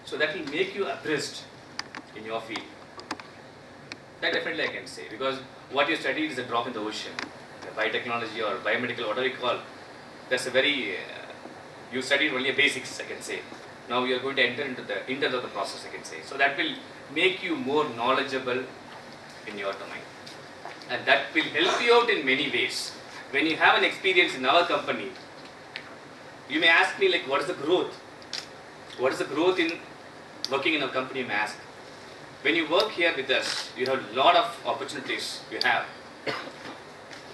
So that will make you abreast in your field. That definitely I can say, because what you studied is a drop in the ocean. Biotechnology or biomedical, whatever you call, that's a very, you studied only a basics, I can say. Now you are going to enter into the intent of the process, I can say. So that will make you more knowledgeable in your domain. And that will help you out in many ways. When you have an experience in our company, you may ask me like, what is the growth? What is the growth in working in a company, you may ask. When you work here with us, you have a lot of opportunities you have.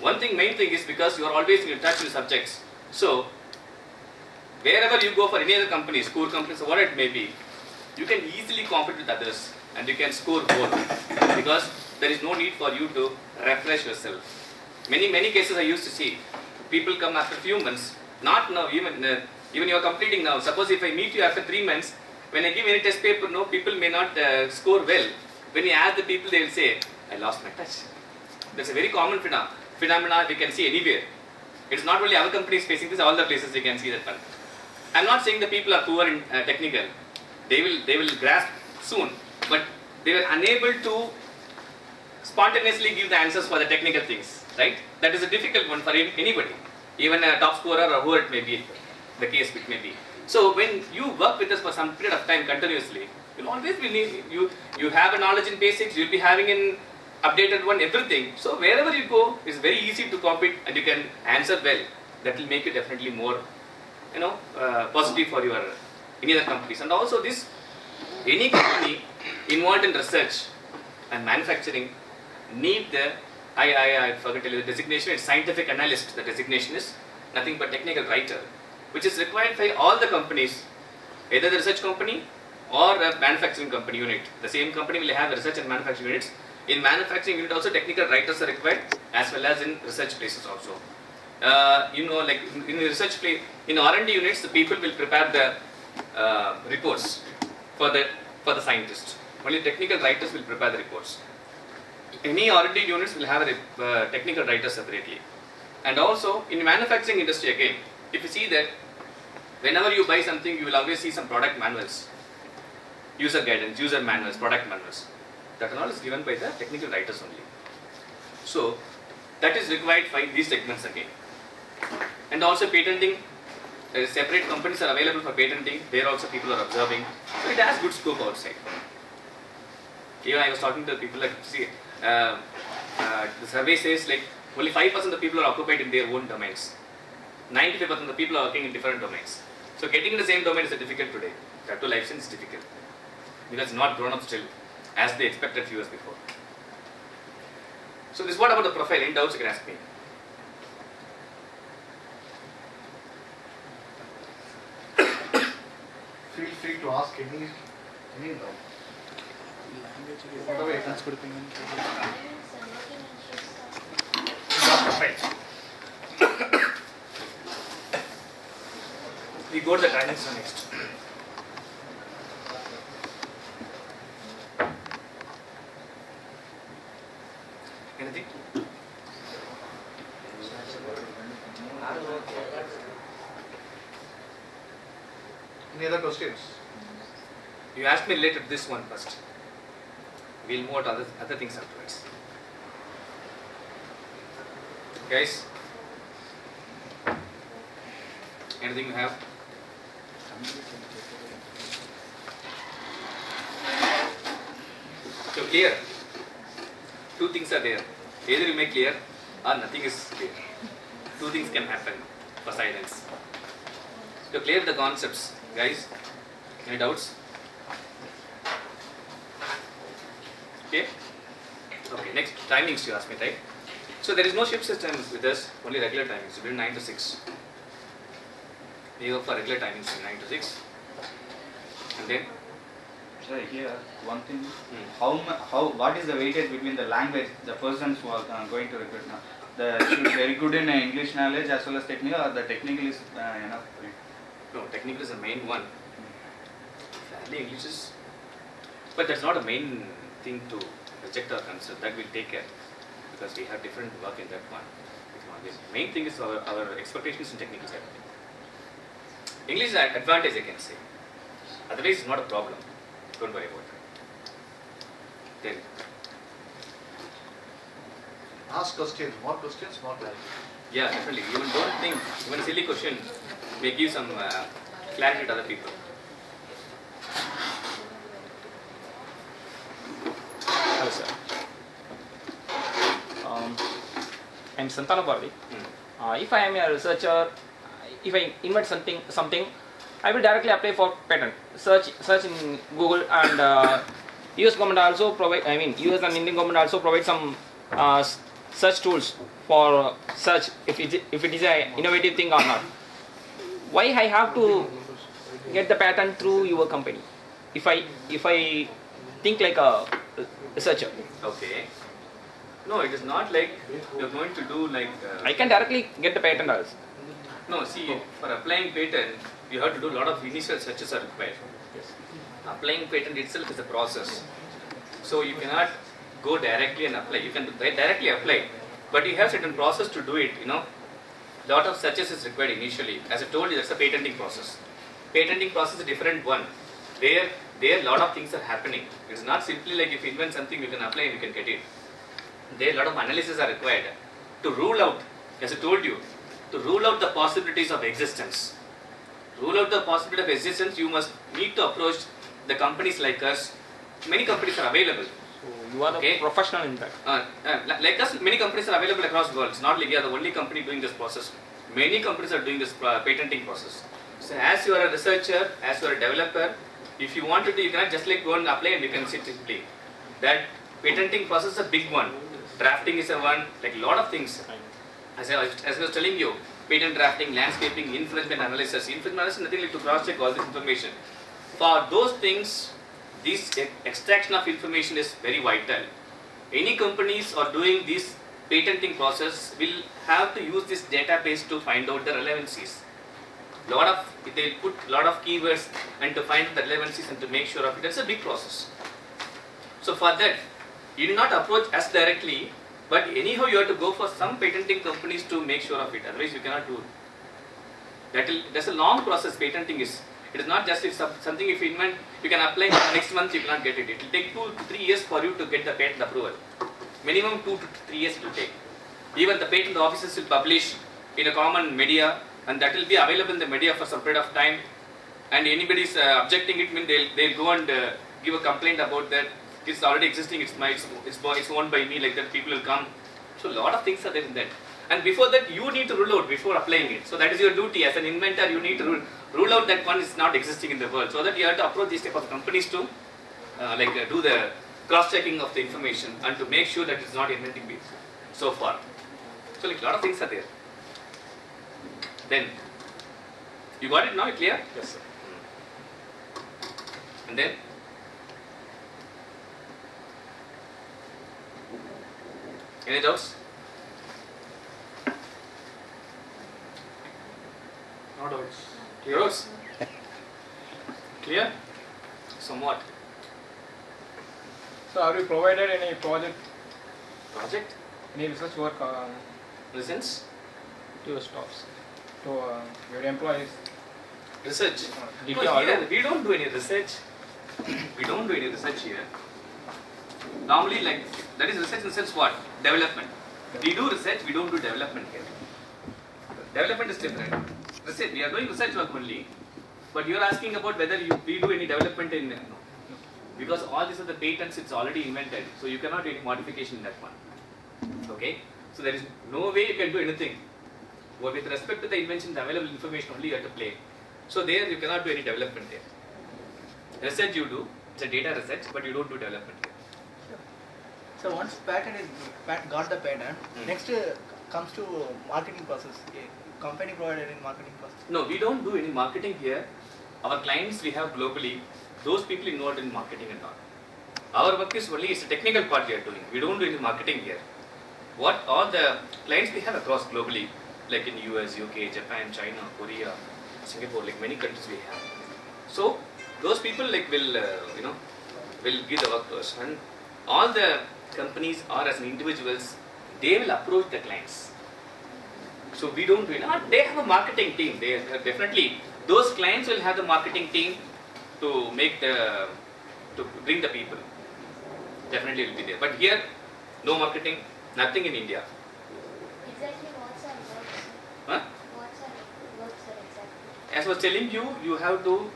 One thing, main thing is because you are always in touch with subjects. So, wherever you go for any other company, school companies or whatever it may be, you can easily compete with others and you can score more because there is no need for you to refresh yourself. Many cases I used to see, people come after a few months, not now, even you are completing now. Suppose if I meet you after 3 months, when I give any test paper, no, people may not score well. When you ask the people, they will say, I lost my touch. That's a very common phenomena we can see anywhere. It's not only our companies facing this, all the places you can see that one. I'm not saying the people are poor in technical. They will grasp soon, but they were unable to spontaneously give the answers for the technical things, right? That is a difficult one for anybody, even a top scorer or who it may be, the case it may be. So when you work with us for some period of time continuously, you'll always be you have a knowledge in basics, you'll be having an updated one, everything. So wherever you go, it's very easy to compete and you can answer well. That will make you definitely more, positive for your any other companies. And also this, any company involved in research and manufacturing need the, I forgot to tell you the designation, it's scientific analyst. The designation is nothing but technical writer, which is required by all the companies, either the research company or a manufacturing company unit. The same company will have research and manufacturing units. In manufacturing unit also technical writers are required as well as in research places also. Like in research place, in R&D units, the people will prepare the reports for the scientists. Only technical writers will prepare the reports. Any R&D units will have a technical writer separately. And also in manufacturing industry again, if you see that whenever you buy something, you will always see some product manuals, user guidance, user manuals, product manuals. That all is given by the technical writers only. So that is required by these segments again. And also patenting, separate companies are available for patenting. There also people are observing. So it has good scope outside. Even I was talking to people like, see, the survey says like only 5% of the people are occupied in their own domains. 95% of the people are working in different domains. So getting in the same domain is difficult today. That to life science is difficult because it's not grown up still as they expected few years before. So this is what about the profile? Any doubts you can ask me? Feel free to ask any doubt. Whatever you can. We go to the transition next. Anything? Any other questions? You asked me related to this one first. We'll move on to other things afterwards. Guys, anything you have? So clear. Two things are there. Either you make clear or nothing is clear. Two things can happen for silence. So clear the concepts, guys. Any doubts? Okay. Okay. Next, timings you asked me, right? So there is no shift system with us. Only regular timings. Between 9 to 6. We go for regular timings from 9 to 6. And then. Sir, here one thing, what is the weightage between the language, the persons who are going to recruit now? The should be very good in English knowledge as well as technical, or the technical is enough? No, technical is the main one. Fairly English is, but that's not a main thing to reject or consider. That we'll take care because we have different work in that one. Main thing is our expectations in technical side. English is an advantage, I can say. Otherwise, it's not a problem. Don't worry about it. Then, Ask questions, more clarity. yeah, definitely. Even don't think, even a silly question may give some clarity to other people. Hello, sir. I'm Santana Bharati. If I am a researcher, if I invent something, I will directly apply for patent. Search in Google, and US government also provide. I mean, US and Indian government also provide some search tools for search if it is a innovative thing or not. Why I have to get the patent through your company? If I think like a researcher, Okay. No, it is not like you're going to do like. I can directly get the patent also. No, see, for applying patent, you have to do a lot of initial searches are required. Applying patent itself is a process. So you cannot go directly and apply. You can directly apply, but you have certain process to do it, Lot of searches is required initially. As I told you, that's a patenting process. Patenting process is a different one. There a lot of things are happening. It's not simply like if you invent something, you can apply and you can get it. There a lot of analysis are required to rule out, as I told you, to rule out the possibilities of existence. Rule out the possibility of existence, you must need to approach the companies like us. Many companies are available. So you are the professional in that. Like us, many companies are available across the world. It's not like you are the only company doing this process. Many companies are doing this patenting process. So as you are a researcher, as you are a developer, if you want to do, you cannot just like go and apply and you can sit simply. That patenting process is a big one. Drafting is a one, like a lot of things. As I was telling you, patent drafting, landscaping, infringement analysis. Infringement analysis is nothing like to cross-check all this information. For those things, this extraction of information is very vital. Any companies are doing this patenting process will have to use this database to find out the relevancies. They'll put a lot of keywords and to find the relevancies and to make sure of it. That's a big process. So for that, you do not approach us directly, but anyhow you have to go for some patenting companies to make sure of it. Otherwise you cannot do it. That's a long process. Patenting is. It is not just if something if you invent, you can apply next month, you cannot get it. It will take 2 to 3 years for you to get the patent approval. Minimum 2 to 3 years it will take. Even the patent offices will publish in a common media, and that will be available in the media for some period of time. And anybody is objecting it, mean they'll go and give a complaint about that. It's already existing. It's owned by me. Like that, people will come. So a lot of things are there in that. And before that, you need to rule out before applying it. So that is your duty as an inventor. You need to rule out that one is not existing in the world. So that you have to approach these type of companies to do the cross-checking of the information and to make sure that it's not inventing me so far. So like a lot of things are there. Then you got it now? Clear? Yes, sir. And then any doubts? No doubts. Doubts? Clear? Somewhat. So have you provided any project, Project? research work Listens? To your staffs. to your employees? Research? Did No, you allow? here we don't do any research. We don't do any research here. Normally, like that is research in the sense what? Development. We do research. We don't do development here. Development is different. Research. We are doing research work only. But you are asking about whether we do any development in no. Because all these are the patents. It's already invented. So you cannot do any modification in that one. Okay. So there is no way you can do anything. But with respect to the invention, the available information only you have to play. So there you cannot do any development there. Research you do, it's a data research, but you don't do development here. So once got the patent, next comes to marketing process. Company provided in marketing process. No, we don't do any marketing here. Our clients we have globally, those people involved in marketing and all. Our work is only, it's a technical part we are doing. We don't do any marketing here. What all the clients we have across globally, like in US, UK, Japan, China, Korea, Singapore, like many countries we have. So those people like will give the work to us, and all the companies or as individuals, they will approach the clients. So we don't do it. They have a marketing team. They have definitely, those clients will have the marketing team to make the, to bring the people. Definitely will be there. But here, no marketing, nothing in India. Exactly what's our work, sir? Huh? What's our work, sir, exactly? As I was telling you, you have to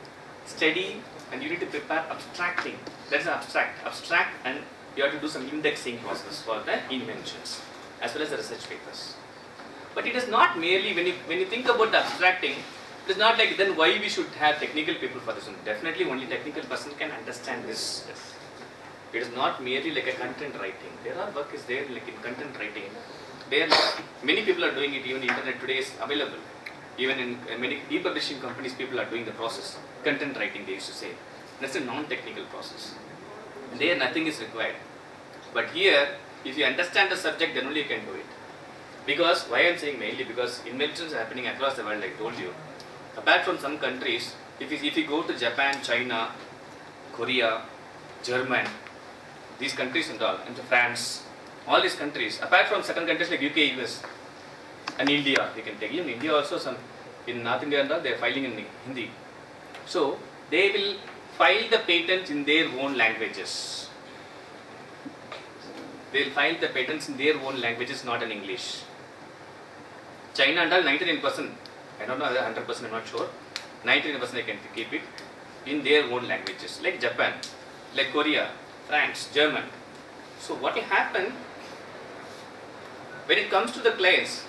study and you need to prepare abstracting. That's an abstract. Abstract, and you have to do some indexing process for the inventions as well as the research papers. But it is not merely, when you think about the abstracting, it is not like then why we should have technical people for this one. Definitely only technical person can understand this. It is not merely like a content writing. There are work is there like in content writing. There many people are doing it, even internet today is available. Even in many e-publishing companies, people are doing the process. Content writing, they used to say. That's a non-technical process. There nothing is required. But here, if you understand the subject, then only you can do it. Because, why I am saying mainly, because inventions are happening across the world, like I told you. Apart from some countries, if you go to Japan, China, Korea, German, these countries and all, and to France, all these countries, apart from certain countries like UK, US, and India, they can take. Even India also, some in North India and all, they are filing in Hindi. So, they will file the patents in their own languages. They will file the patents in their own languages, not in English. China and all, 99%, I don't know whether 100%, I'm not sure. 99% they can keep it in their own languages, like Japan, like Korea, France, German. So what will happen, when it comes to the clients,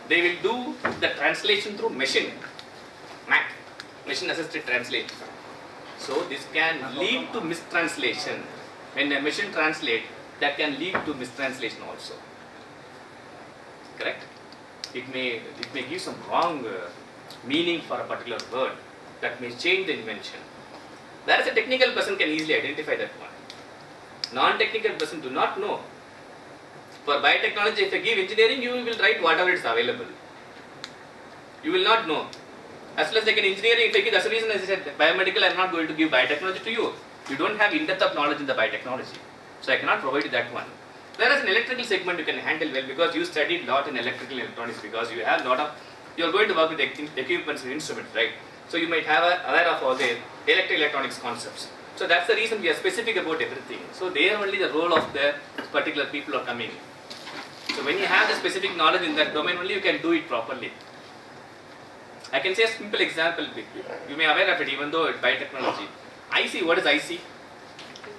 they will do the translation through machine, Mac, machine assisted translation. So this can lead to mistranslation. When a machine translates, that can lead to mistranslation also. Correct? It may give some wrong meaning for a particular word that may change the invention. Whereas a technical person can easily identify that one. Non-technical person do not know. For biotechnology, if I give engineering, you will write whatever is available. You will not know. As well as like an engineering, if I give, that's the reason I said biomedical, I am not going to give biotechnology to you. You don't have in-depth of knowledge in the biotechnology. So I cannot provide you that one. Whereas in electrical segment, you can handle well because you studied a lot in electrical electronics, because you have a lot of, you are going to work with equipments and instruments, right? So you might have aware of all the electronics concepts. So that's the reason we are specific about everything. So there only the role of the particular people are coming. So when you have the specific knowledge in that domain, only you can do it properly. I can say a simple example. You may be aware of it, even though it's biotechnology. IC, what is IC?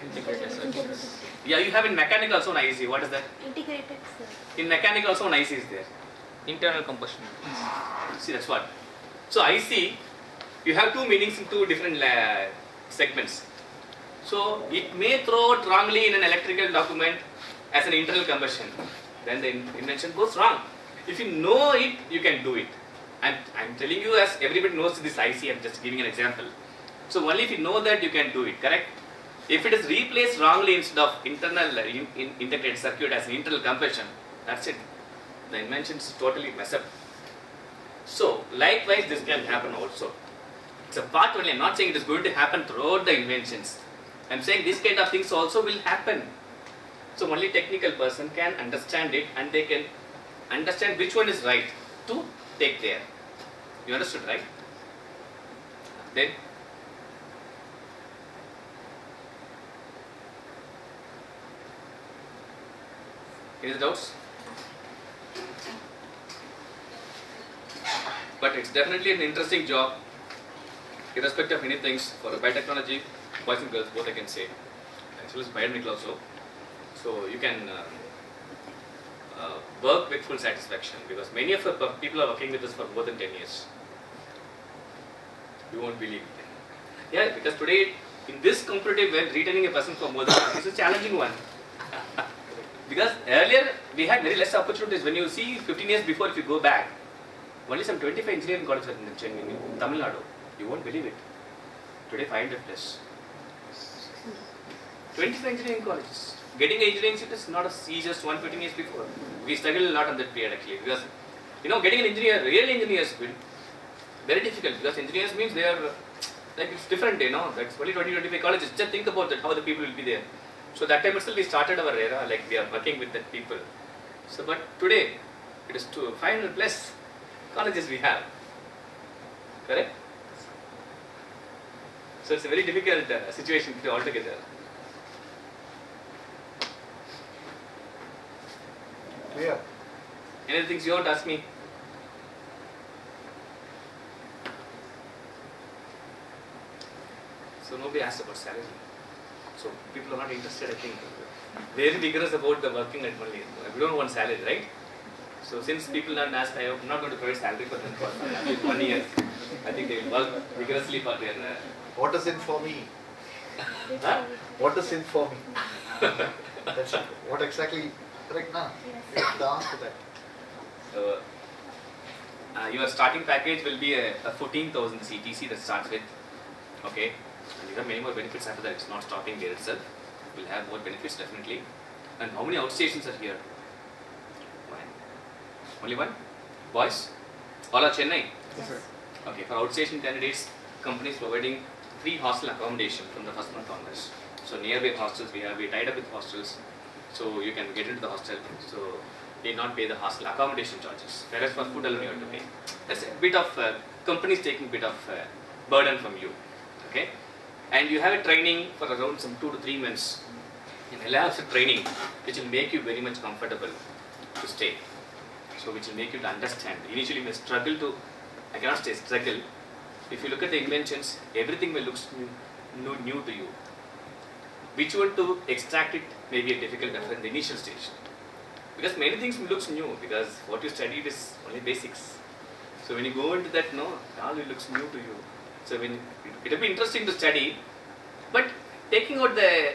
Integrated circuits. Yeah, you have in mechanical also an IC. What is that? Integrated, sir. In mechanical also an IC is there. Internal combustion. See, that's what. So IC, you have two meanings in two different segments. So it may throw it wrongly in an electrical document as an internal combustion. Then the invention goes wrong. If you know it, you can do it. And I'm telling you, as everybody knows this IC, I'm just giving an example. So only if you know that, you can do it, correct? If it is replaced wrongly instead of internal integrated circuit as an internal combustion, that's it. The invention is totally messed up. So likewise, this can happen also. It's a part only. I'm not saying it is going to happen throughout the inventions. I'm saying this kind of things also will happen. So only technical person can understand it, and they can understand which one is right to take there. You understood, right? Then any doubts? But it's definitely an interesting job, irrespective of many things. For the biotechnology, boys and girls both I can say, as well as biomedical also. So you can work with full satisfaction, because many of the people are working with us for more than 10 years. You won't believe it. Yeah, because today in this competitive world, retaining a person for more than 10 years is a challenging one. Because earlier we had very less opportunities. When you see 15 years before, if you go back, only some 25 engineering colleges in Tamil Nadu. You won't believe it. Today 500 plus. 25 engineering colleges. Getting an engineering seat is not as easy as 15 years before. We struggled a lot on that period actually, because getting an engineer, real engineers, very difficult, because engineers means they are like it's different, that's only 20-25 colleges. Just think about that, how the people will be there. So that time itself we started our era, like we are working with that people. So but today it is 500 plus colleges we have. Correct? So it's a very difficult situation altogether. Clear? Anything you want to ask me? So nobody asked about salary. So people are not interested, I think. Very vigorous about the working at only. We don't want salary, right? So since people are not asked, I'm not going to provide salary for them for at least 1 year. I think they will work vigorously for their. What is in for me? Huh? What is in for me? That's it. What exactly? Correct now? Yes. The answer to that. So your starting package will be a 14,000 CTC that starts with. Okay. And you have many more benefits after that. It's not stopping there itself. You'll have more benefits definitely. And how many outstations are here? One. Only one? Boys? All are Chennai? Yes, sir. Okay, for outstation candidates, companies providing free hostel accommodation from the first month onwards. So nearby hostels, we tied up with hostels, so you can get into the hostel. So they not pay the hostel accommodation charges. Whereas for food alone you have to pay. That's a bit of companies taking a bit of burden from you. Okay, and you have a training for around some 2 to 3 months. In a labs training, which will make you very much comfortable to stay. So which will make you to understand. Initially, you may struggle to. I cannot say struggle. If you look at the inventions, everything will look new to you. Which one to extract it may be a difficult matter in the initial stage. Because many things looks new, because what you studied is only basics. So when you go into that, no, all it looks new to you. So when it will be interesting to study, but taking out the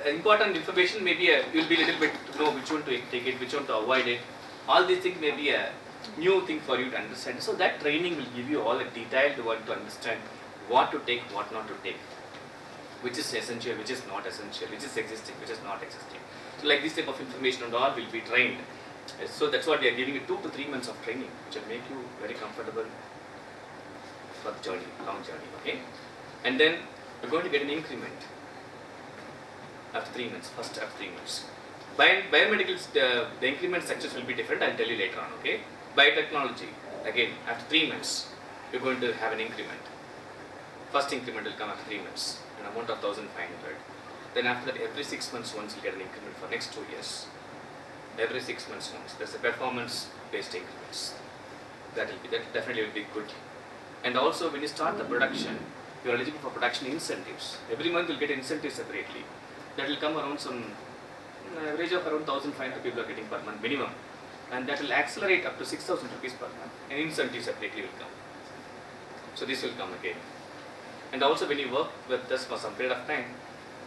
important information, maybe you will be a little bit to know which one to take it, which one to avoid it. All these things may be a new thing for you to understand. So that training will give you all a detailed one to understand what to take, what not to take, which is essential, which is not essential, which is existing, which is not existing. So like this type of information and all will be trained. So that's what we are giving you 2 to 3 months of training, which will make you very comfortable for the journey, long journey. Okay, and then you're going to get an increment after 3 months. First after 3 months. Biomedicals, the increment structures will be different. I'll tell you later on. Okay. Biotechnology, again after 3 months, you're going to have an increment. First increment will come after 3 months, an amount of 1,500. Then after that, every 6 months once you get an increment for next 2 years. Every 6 months once. There's a performance-based increments. That definitely will be good. And also when you start the production, you're eligible for production incentives. Every month you'll get incentives separately. That will come around some average of around 1,500 people are getting per month minimum. And that will accelerate up to 6,000 rupees per month. And incentives separately will come. So this will come again. And also when you work with us for some period of time,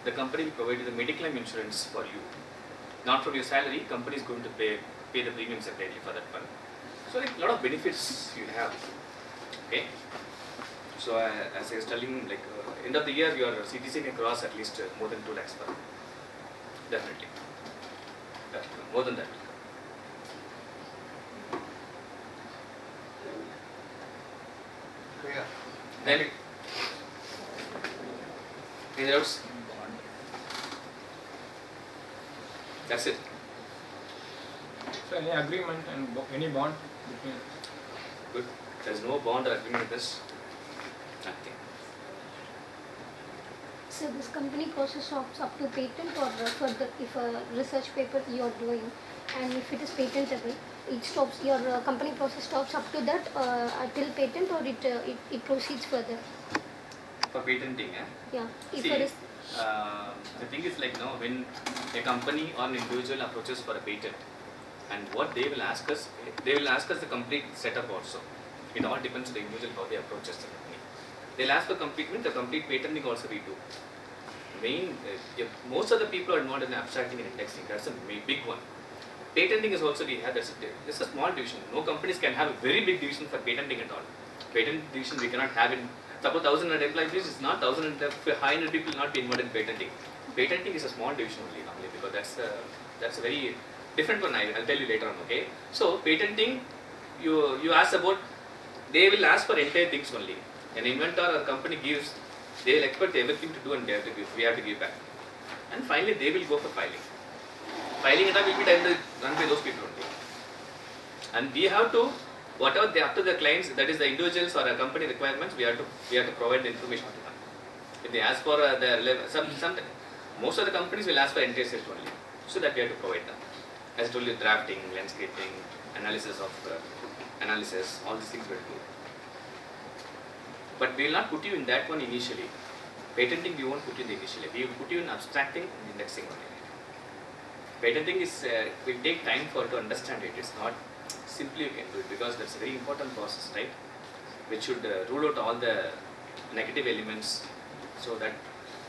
the company will provide you the medical insurance for you. Not from your salary, company is going to pay the premium separately for that one. So like a lot of benefits you have. Okay. So as I was telling, like end of the year, your CTC may cross at least more than 2 lakhs per month. Definitely. That will come. More than that will come. Clear? Then, anything else? That's it. So any agreement and any bond between? Good. There's no bond or agreement with this. Nothing. So this company process stops up to patent or further if a research paper you are doing and if it is patentable, it stops, your company process stops up to that till patent or it proceeds further? For patenting, Yeah. If See, it is, the thing is like now when a company or an individual approaches for a patent, and what they will ask us the complete setup also. It all depends on the individual how they approach us the company. They'll ask for complete patenting also we do. Most of the people are involved in abstracting and indexing. That's a big one. Patenting is also we have. That's a small division. No companies can have a very big division for patenting at all. Patent division we cannot have in. Suppose 1,000 employees, it's not 1,500 people not be involved in patenting. Patenting is a small division only normally because that's a very different one. I'll tell you later on. Okay. So patenting, you ask about. They will ask for entire things only. An inventor or company gives, they will expect everything to do and we have to give back. And finally they will go for filing. Filing it up will be done by those people only. And we have to, whatever they up to the clients, that is the individuals or a company requirements, we have to provide the information to them. If they ask for most of the companies will ask for entry set only, so that we have to provide them. As I told you, drafting, landscaping, analysis of analysis, all these things will do. But we will not put you in that one initially. Patenting we won't put you in the initially. We will put you in abstracting and indexing only. Patenting is will take time for to understand it. It's not simply you can do it, because that's a very important process, right? Which should rule out all the negative elements, so that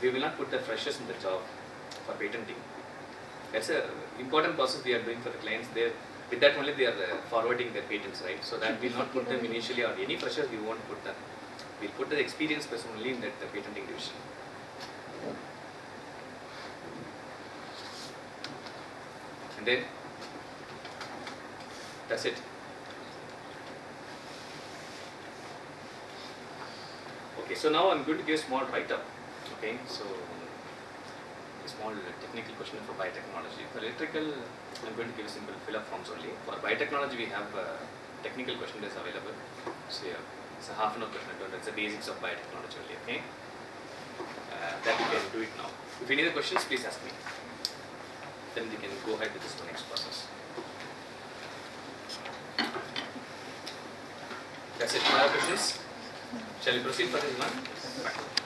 we will not put the freshers in the job for patenting. That's a important process we are doing for the clients. With that only they are forwarding their patents, right? So that we will not put them initially, or any freshers we won't put them. We'll put the experienced person only in that the patenting division. And then that's it. Okay, so now I'm going to give a small write-up. Okay, so a small technical question for biotechnology. For electrical, I'm going to give a simple fill-up forms only. For biotechnology, we have technical question that's available. So yeah, it's a half an hour question. That's the basics of biotechnology only. Okay, that you can do it now. If any other questions, please ask me. Then we can go ahead with this next process. That's it. Any other questions? Shall we proceed for this one? Right.